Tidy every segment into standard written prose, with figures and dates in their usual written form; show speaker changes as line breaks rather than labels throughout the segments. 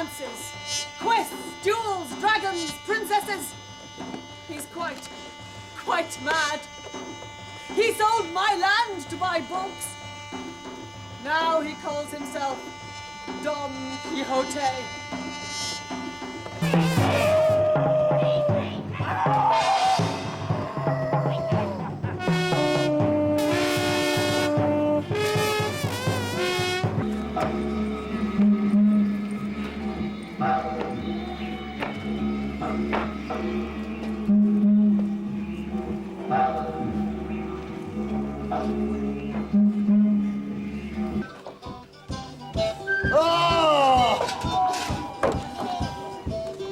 romances, quests, duels, dragons, princesses. He's quite mad. He sold my land to buy books. Now he calls himself Don Quixote.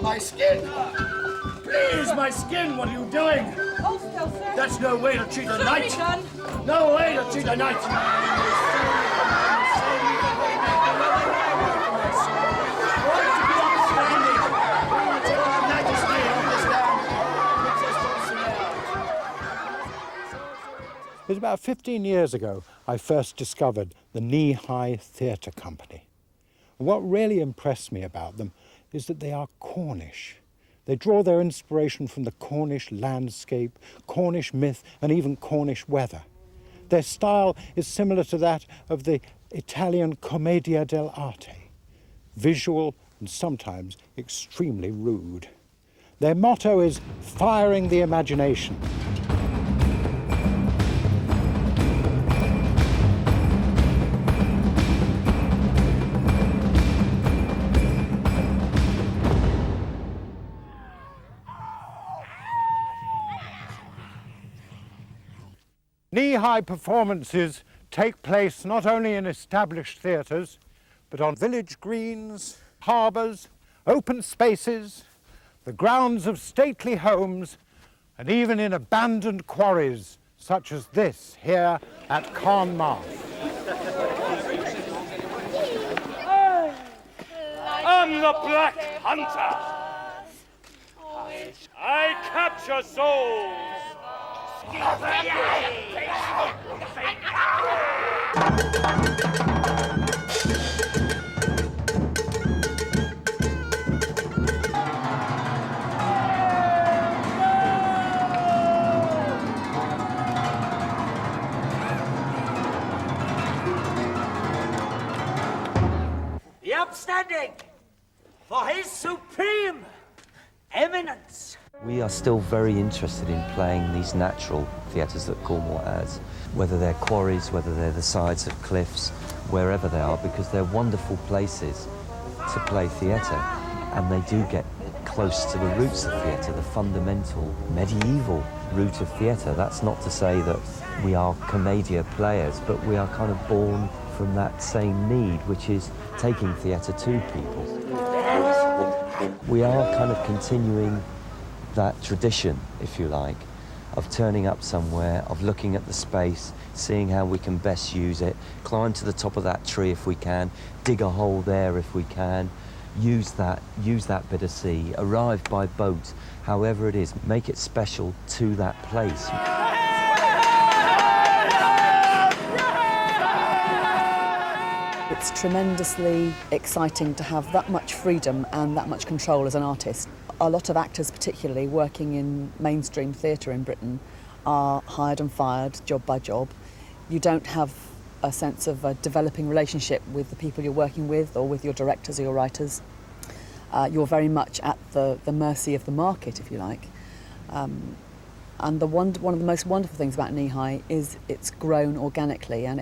My skin! Please, my skin, what are you doing?
Hold still, sir.
That's no way to treat a
Should
knight!
be done.
No way to treat a knight!
It was about 15 years ago I first discovered the Kneehigh Theatre Company. And what really impressed me about them is that they are Cornish. They draw their inspiration from the Cornish landscape, Cornish myth, and even Cornish weather. Their style is similar to that of the Italian commedia dell'arte, visual and sometimes extremely rude. Their motto is firing the imagination. Kneehigh performances take place not only in established theatres, but on village greens, harbours, open spaces, the grounds of stately homes, and even in abandoned quarries, such as this here at Cornwall.
I'm the Black Hunter. I capture souls.
The upstanding for his supreme eminence.
We are still very interested in playing these natural theatres that Cornwall has, whether they're quarries, whether they're the sides of cliffs, wherever they are, because they're wonderful places to play theatre, and they do get close to the roots of theatre, the fundamental medieval root of theatre. That's not to say that we are commedia players, but we are kind of born from that same need, which is taking theatre to people. We are kind of continuing that tradition, if you like, of turning up somewhere, of looking at the space, seeing how we can best use it, climb to the top of that tree if we can, dig a hole there if we can, use that bit of sea, arrive by boat, however it is, make it special to that place.
It's tremendously exciting to have that much freedom and that much control as an artist. A lot of actors, particularly working in mainstream theatre in Britain, are hired and fired job by job. You don't have a sense of a developing relationship with the people you're working with or with your directors or your writers. You're very much at the mercy of the market, if you like. And one of the most wonderful things about Kneehigh is it's grown organically, and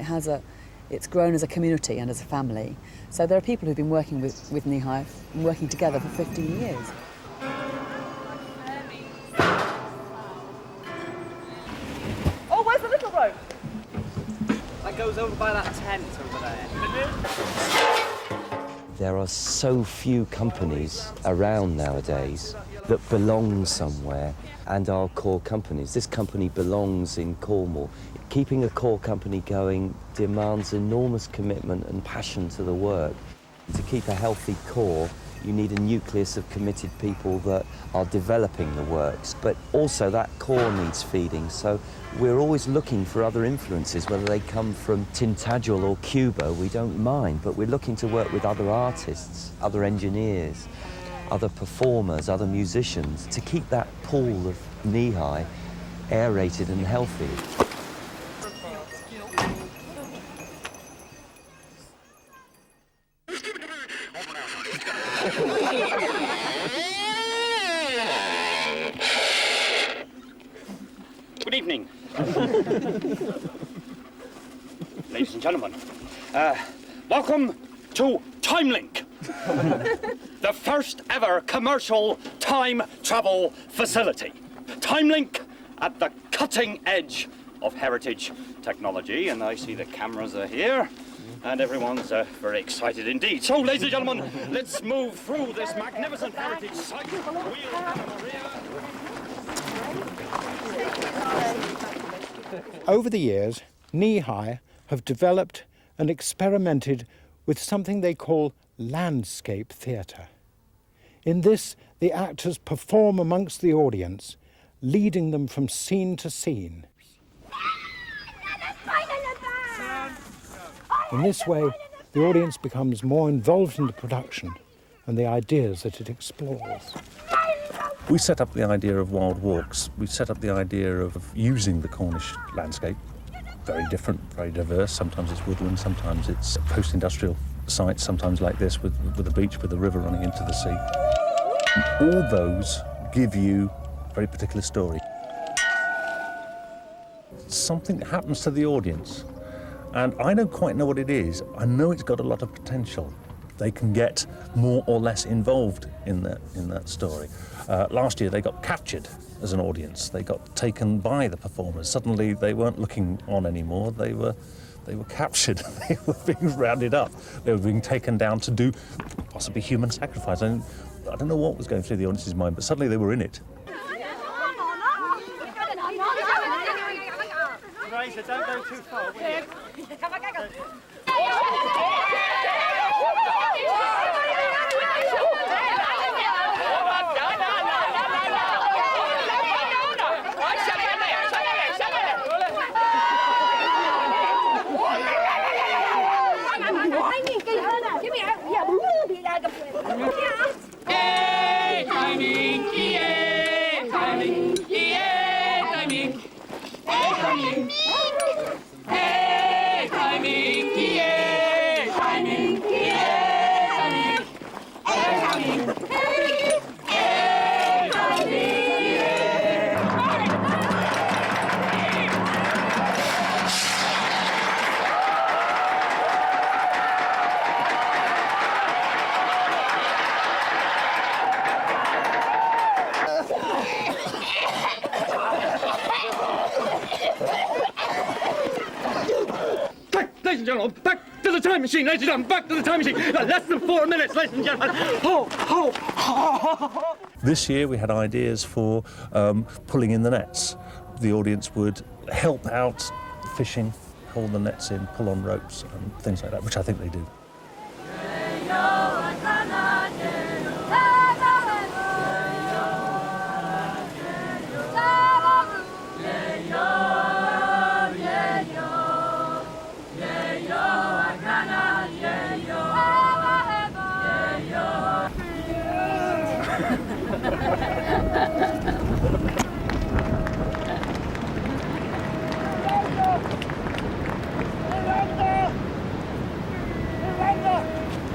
it's grown as a community and as a family. So there are people who've been working with Kneehigh and working together for 15 years.
Oh, where's the little rope?
That goes over by that tent over there.
There are so few companies around nowadays that belong somewhere and are core companies. This company belongs in Cornwall. Keeping a core company going demands enormous commitment and passion to the work. To keep a healthy core, You need a nucleus of committed people that are developing the works, but also that core needs feeding. So we're always looking for other influences, whether they come from Tintagel or Cuba, we don't mind, but we're looking to work with other artists, other engineers, other performers, other musicians, to keep that pool of Kneehigh aerated and healthy.
Good evening. Ladies and gentlemen, welcome to TimeLink, the first ever commercial time travel facility. TimeLink at the cutting edge of heritage technology, and I see the cameras are here, and everyone's very excited indeed. So, ladies and gentlemen, let's move through this magnificent heritage site.
Over the years, Kneehigh have developed and experimented with something they call landscape theatre. In this, the actors perform amongst the audience, leading them from scene to scene. In this way, the audience becomes more involved in the production and the ideas that it explores.
We set up the idea of wild walks. We set up the idea of using the Cornish landscape. Very different, very diverse. Sometimes it's woodland, sometimes it's post-industrial sites, sometimes like this with a beach with a river running into the sea. All those give you a very particular story. Something happens to the audience, and I don't quite know what it is. I know it's got a lot of potential. They can get more or less involved in that story. Last year they got captured as an audience. They got taken by the performers. Suddenly they weren't looking on anymore. They were captured. They were being rounded up. They were being taken down to do possibly human sacrifice. I don't know what was going through the audience's mind, but suddenly they were in it.
Razor, don't go too far, will you?
Ladies and gentlemen, back to the time machine, ladies and gentlemen, back to the time machine. Less than 4 minutes, ladies and gentlemen. Ho, ho, ho, ho.
This year we had ideas for pulling in the nets. The audience would help out fishing, haul the nets in, pull on ropes and things like that, which I think they do.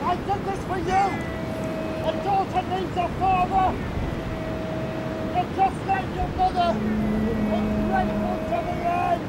I did this for you! A daughter needs a father! You're just like your mother! Ungrateful to the end!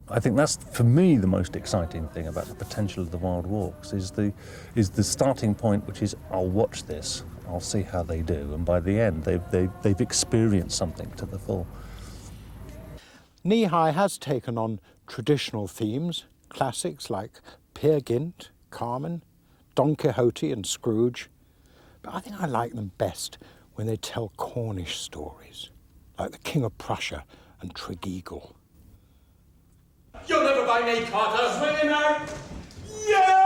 I think that's, for me, the most exciting thing about the potential of the Wild Walks is the starting point, which is, I'll watch this, I'll see how they do, and by the end, they've experienced something to the full.
Kneehigh has taken on traditional themes, classics like Peer Gynt, Carmen, Don Quixote and Scrooge, but I think I like them best when they tell Cornish stories, like the King of Prussia and Tregeagle.
You'll never buy me, Carter. Swinging out. Yeah!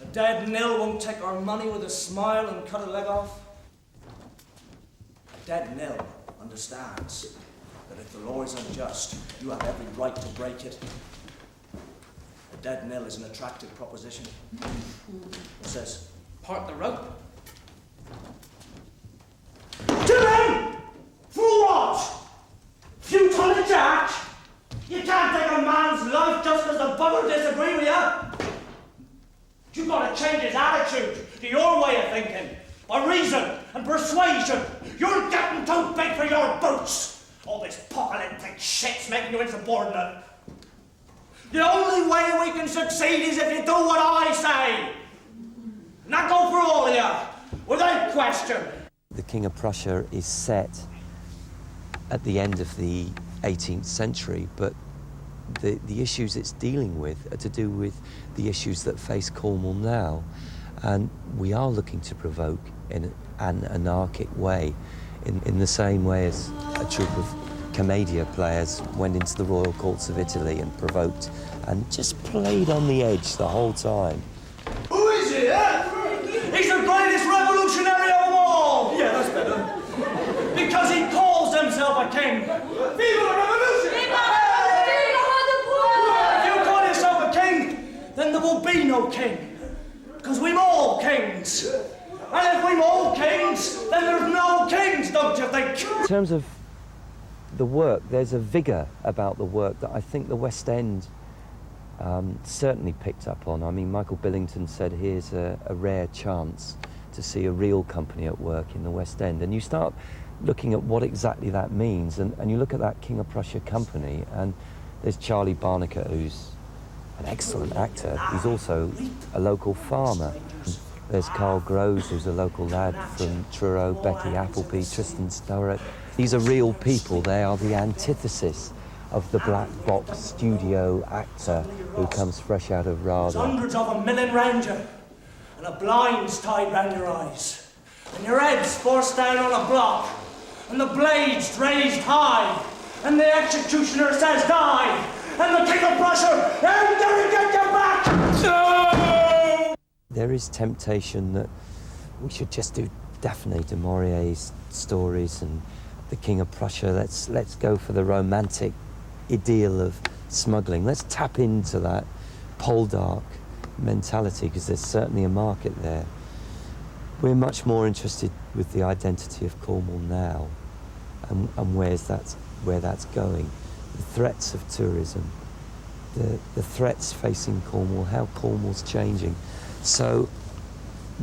A dead nil won't take our money with a smile and cut a leg off. A dead nil understands that if the law is unjust, you have every right to break it. A dead nil is an attractive proposition. It says, part the rope.
Dylan! For what? Futile and Jack? You can't take a man's life just because the bugger disagree with you. You've got to change his attitude to your way of thinking. By reason and persuasion. You're getting too big for your boots. All this apocalyptic shit's making you insubordinate. The only way we can succeed is if you do what I say. And that goes for all of you, without question.
The King of Prussia is set at the end of the 18th century, but the issues it's dealing with are to do with the issues that face Cornwall now. And we are looking to provoke in an anarchic way, in the same way as a troupe of commedia players went into the royal courts of Italy and provoked and just played on the edge the whole time.
Who is he, eh? He's the greatest revolutionary of them all! Yeah, that's better. Because he calls himself a king. Viva la revolution! If you call yourself a king, then there will be no king. Because we're all kings. And if we're all kings, then there's no kings, don't you think?
In terms of the work, there's a vigour about the work that I think the West End certainly picked up on. I mean, Michael Billington said, here's a rare chance to see a real company at work in the West End. And you start looking at what exactly that means, and you look at that King of Prussia company, and there's Charlie Barnaker, who's an excellent actor. He's also a local farmer. There's Carl Groves, who's a local lad from Truro, Becky Appleby, Tristan Sturrock. These are real people. They are the antithesis of the black box studio actor who comes fresh out of RADA.
There's hundreds of them milling round you, and a blind's tied round your eyes, and your head's forced down on a block, and the blade's raised high, and the executioner says die, and the King of Prussia, how dare he get your back? No!
There is temptation that we should just do Daphne du Maurier's stories and the King of Prussia. Let's go for the romantic ideal of smuggling. Let's tap into that poldark mentality, because there's certainly a market there. We're much more interested with the identity of Cornwall now and where that's going. The threats of tourism, the threats facing Cornwall, how Cornwall's changing. So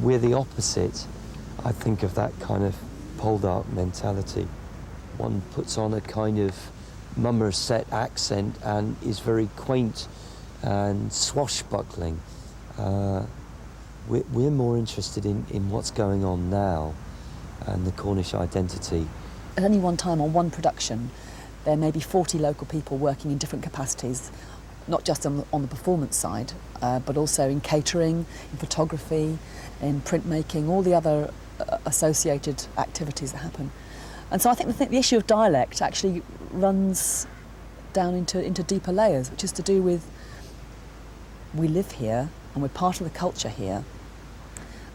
we're the opposite, I think, of that kind of poldark mentality. One puts on a kind of Somerset accent and is very quaint and swashbuckling. We're more interested in what's going on now and the Cornish identity.
At any one time on one production, there may be 40 local people working in different capacities, not just on the performance side, but also in catering, in photography, in printmaking, all the other associated activities that happen. And so I think the issue of dialect actually runs down into deeper layers, which is to do with we live here and we're part of the culture here,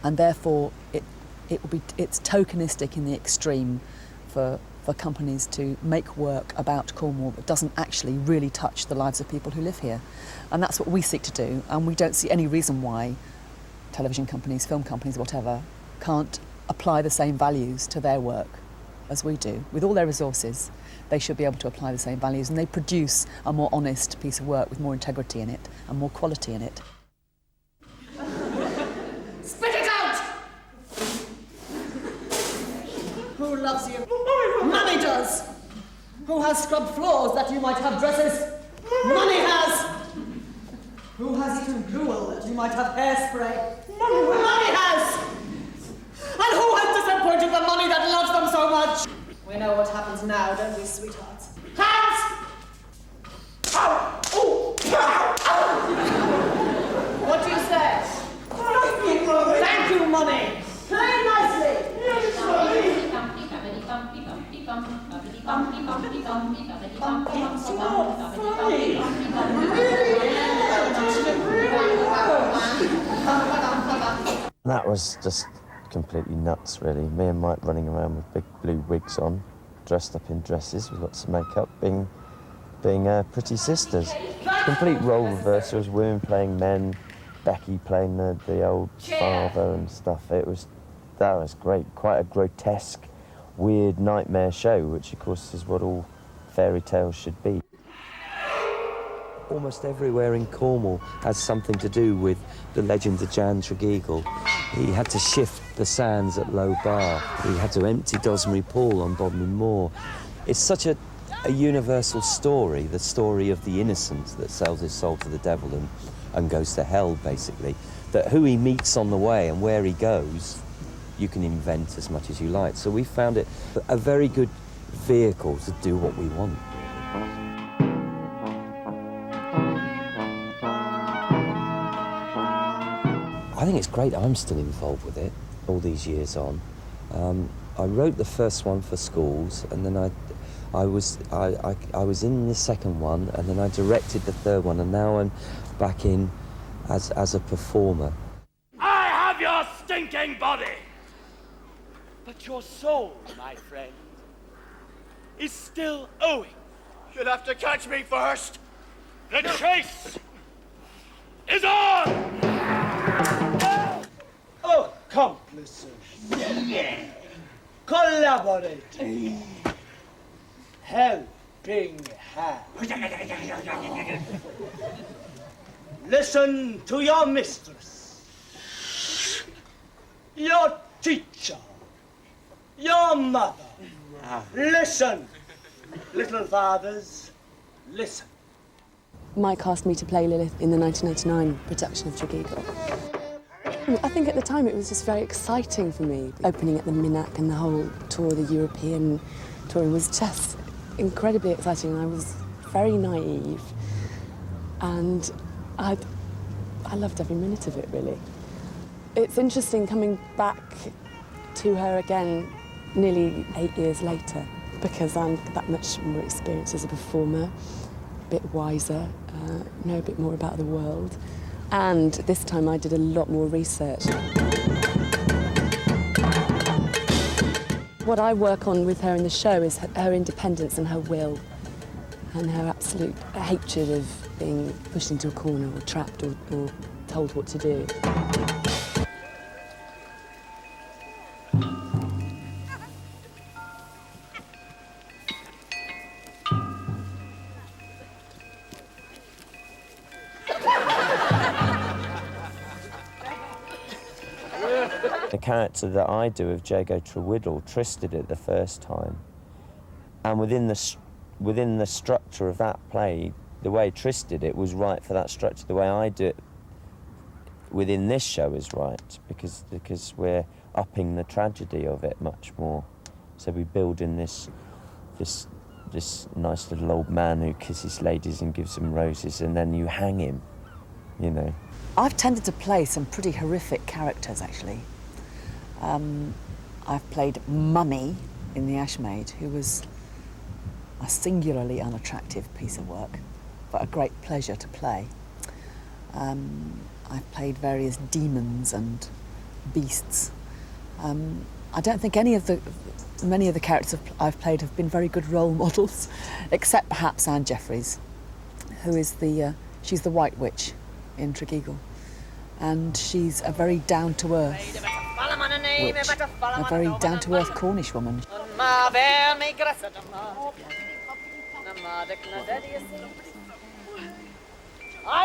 and therefore it's tokenistic in the extreme for companies to make work about Cornwall that doesn't actually really touch the lives of people who live here. And that's what we seek to do, and we don't see any reason why television companies, film companies, whatever, can't apply the same values to their work as we do. With all their resources, they should be able to apply the same values, and they produce a more honest piece of work with more integrity in it and more quality in it.
Spit it out! Who loves you? Money does. Who has scrubbed floors that you might have dresses? Money has! Who has eaten gruel that you might have hairspray? Money has! And who has disappointed the money that loves them so much? We know what happens now, don't we, sweethearts? Hands! Ow! Oh! What do you say? Thank you, money! Play nicely! Yes, money! It's not funny!
That was just completely nuts, really. Me and Mike running around with big blue wigs on, dressed up in dresses with lots of makeup, being pretty sisters. Complete role reversals, women playing men, Becky playing the old father and stuff. That was great. Quite a grotesque, weird nightmare show, which of course is what all fairy tales should be. Almost everywhere in Cornwall has something to do with the legend of Jan Tregeagle. He had to shift the sands at Low Bar. He had to empty Dosmery Pool on Bodmin Moor. It's such a universal story, the story of the innocent that sells his soul to the devil and goes to hell, basically, that who he meets on the way and where he goes, you can invent as much as you like. So we found it a very good vehicle to do what we want. I think it's great I'm still involved with it all these years on. I wrote the first one for schools, and then I was in the second one, and then I directed the third one, and now I'm back in as a performer.
I have your stinking body, but your soul, my friend, is still owing. You'll have to catch me first. The chase is on!
Oh, accomplices. Collaborate. Helping hand. Listen to your mistress, your teacher, your mother. Listen, little fathers, listen.
Mike asked me to play Lilith in the 1999 production of Tregeagle. I think at the time it was just very exciting for me. Opening at the Minack and the whole tour, the European tour, was just incredibly exciting. I was very naive, and I loved every minute of it, really. It's interesting coming back to her again nearly 8 years later, because I'm that much more experienced as a performer, a bit wiser, know a bit more about the world. And this time I did a lot more research. What I work on with her in the show is her independence and her will, and her absolute hatred of being pushed into a corner or trapped or told what to do.
The character that I do of Jago Trewiddle twisted it the first time, and within the structure of that play, the way Tristed it was right for that structure. The way I do it within this show is right because we're upping the tragedy of it much more. So we build in this nice little old man who kisses ladies and gives them roses, and then you hang him, you know.
I've tended to play some pretty horrific characters, actually. I've played Mummy in The Ashmaid, who was a singularly unattractive piece of work, but a great pleasure to play. I've played various demons and beasts. I don't think many of the characters I've played have been very good role models, except perhaps Anne Jeffreys, who is she's the White Witch in Tregeagle, and she's a very down-to-earth witch, a very down-to-earth Cornish woman.
I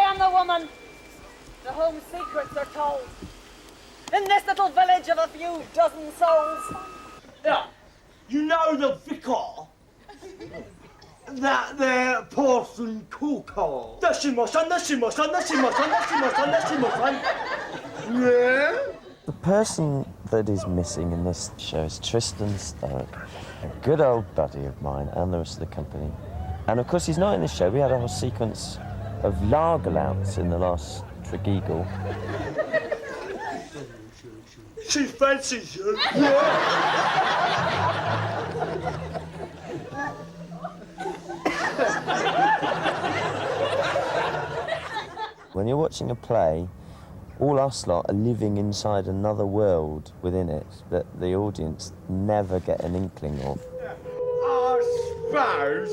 am the woman to whom secrets are told in this little village of a few dozen souls.
Yeah, you know the vicar? that there porcelain cooker.
That's my son, that's my son, that's my son, that's my son, that's my son.
Yeah?
The person that is missing in this show is Tristan Sturrock, a good old buddy of mine and the rest of the company. And of course he's not in this show. We had a whole sequence of lagerlouts in the last Tregeagle.
She fancies you. Yeah?
When you're watching a play, all us lot are living inside another world within it that the audience never get an inkling of.
I suppose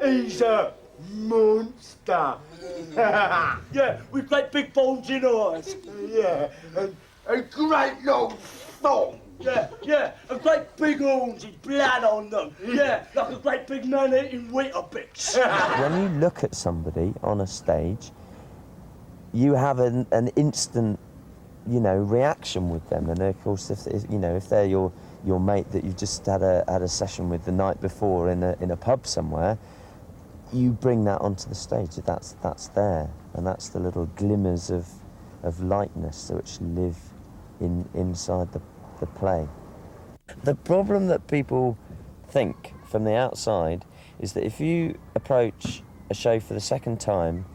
he's a monster. Yeah, with great big bulging eyes. Yeah, and great long thong. Yeah, and great big horns with blood on them. Yeah, like a great big man eating Weetabix.
When you look at somebody on a stage, you have an instant, reaction with them. And of course, if they're your mate that you've just had a session with the night before in a pub somewhere, you bring that onto the stage. That's there, and that's the little glimmers of lightness which live inside the play. The problem that people think from the outside is that if you approach a show for the second time,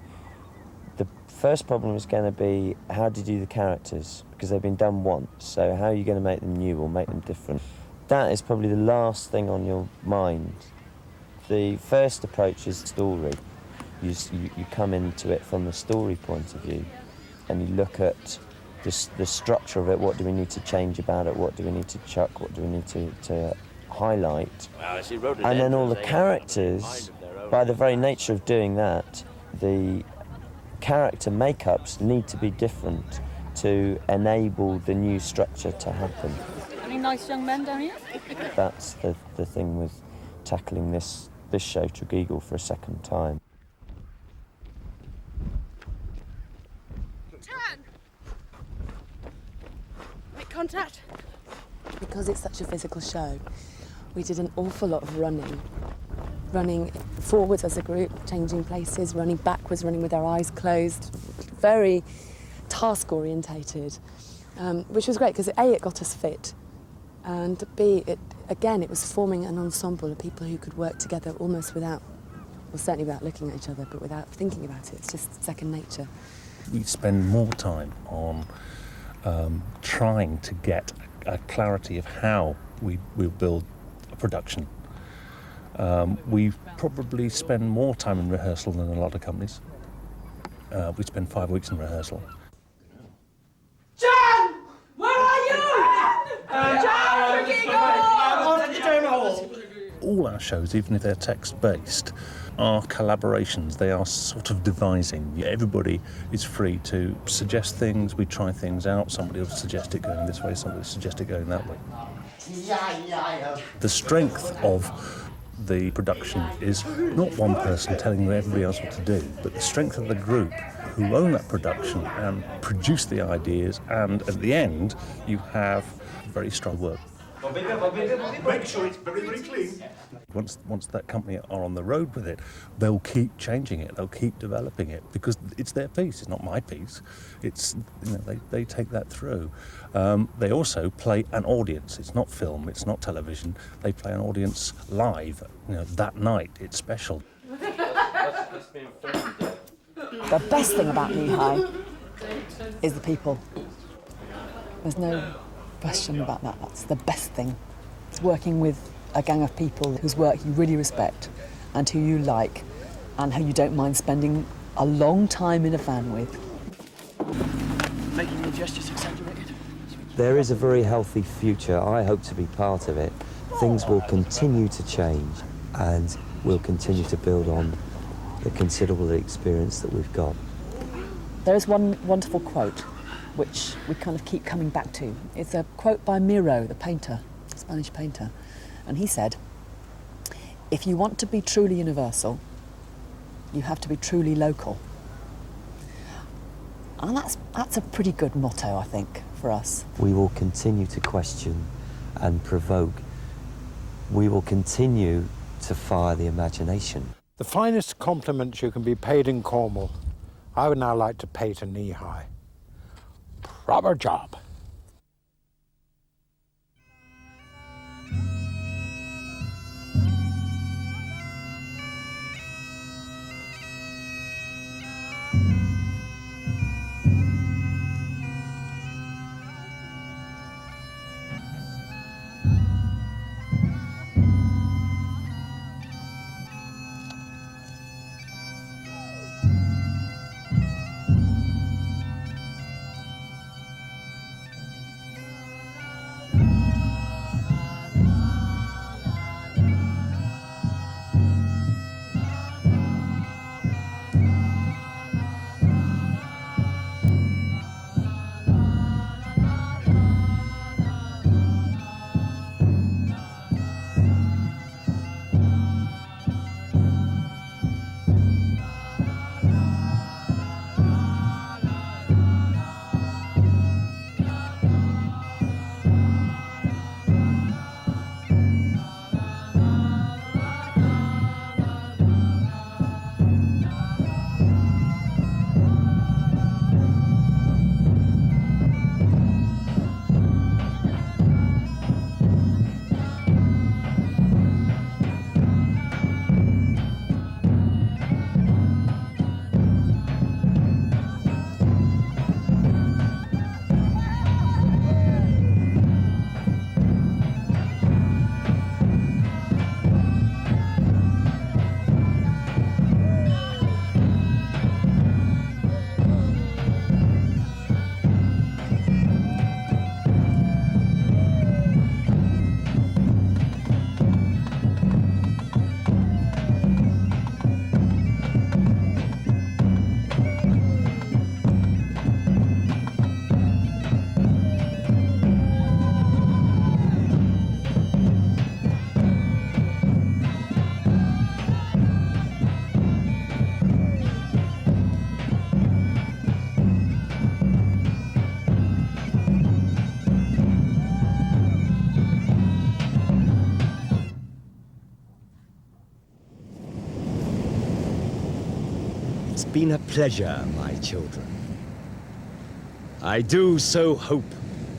the first problem is going to be how do you do the characters, because they've been done once, so how are you going to make them new or make them different? That is probably the last thing on your mind. The first approach is story. You come into it from the story point of view, and you look at the structure of it. What do we need to change about it? What do we need to chuck? What do we need to highlight? And then all the characters, by the very nature of doing that, the character makeups need to be different to enable the new structure to happen.
Any nice young men down here?
That's the thing with tackling this show, Tregeagle, for a second time.
Turn! Make contact.
Because it's such a physical show, we did an awful lot of running forwards as a group, changing places, running backwards, running with our eyes closed, very task orientated, which was great because A, it got us fit, and B, it was forming an ensemble of people who could work together almost without, well, certainly without looking at each other, but without thinking about it. It's just second nature.
We spend more time on trying to get a clarity of how we build a production. We probably spend more time in rehearsal than a lot of companies. We spend 5 weeks in rehearsal.
John! Where are you? John!
All our shows, even if they're text-based, are collaborations. They are sort of devising. Everybody is free to suggest things. We try things out. Somebody will suggest it going this way, somebody will suggest it going that way. The strength of the production is not one person telling everybody else what to do, but the strength of the group who own that production and produce the ideas, and at the end you have very strong work.
Make sure it's very, very clean.
Once that company are on the road with it, they'll keep changing it, they'll keep developing it, because it's their piece, it's not my piece. It's, they take that through. They also play an audience. It's not film, it's not television. They play an audience live, that night. It's special.
The best thing about Kneehigh is the people. There's no question about that. That's the best thing. It's working with a gang of people whose work you really respect and who you like and who you don't mind spending a long time in a van with.
Making your gestures exaggerated.
There is a very healthy future. I hope to be part of it. Things will continue to change and we'll continue to build on the considerable experience that we've got.
There is one wonderful quote which we kind of keep coming back to. It's a quote by Miro, the painter, Spanish painter. And he said, if you want to be truly universal, you have to be truly local. And that's a pretty good motto, I think, for us.
We will continue to question and provoke. We will continue to fire the imagination.
The finest compliments you can be paid in Cornwall, I would now like to pay to Kneehigh. Proper job.
It's been a pleasure, my children. I do so hope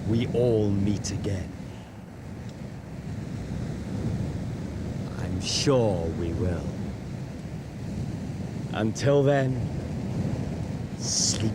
we all meet again. I'm sure we will. Until then, sleep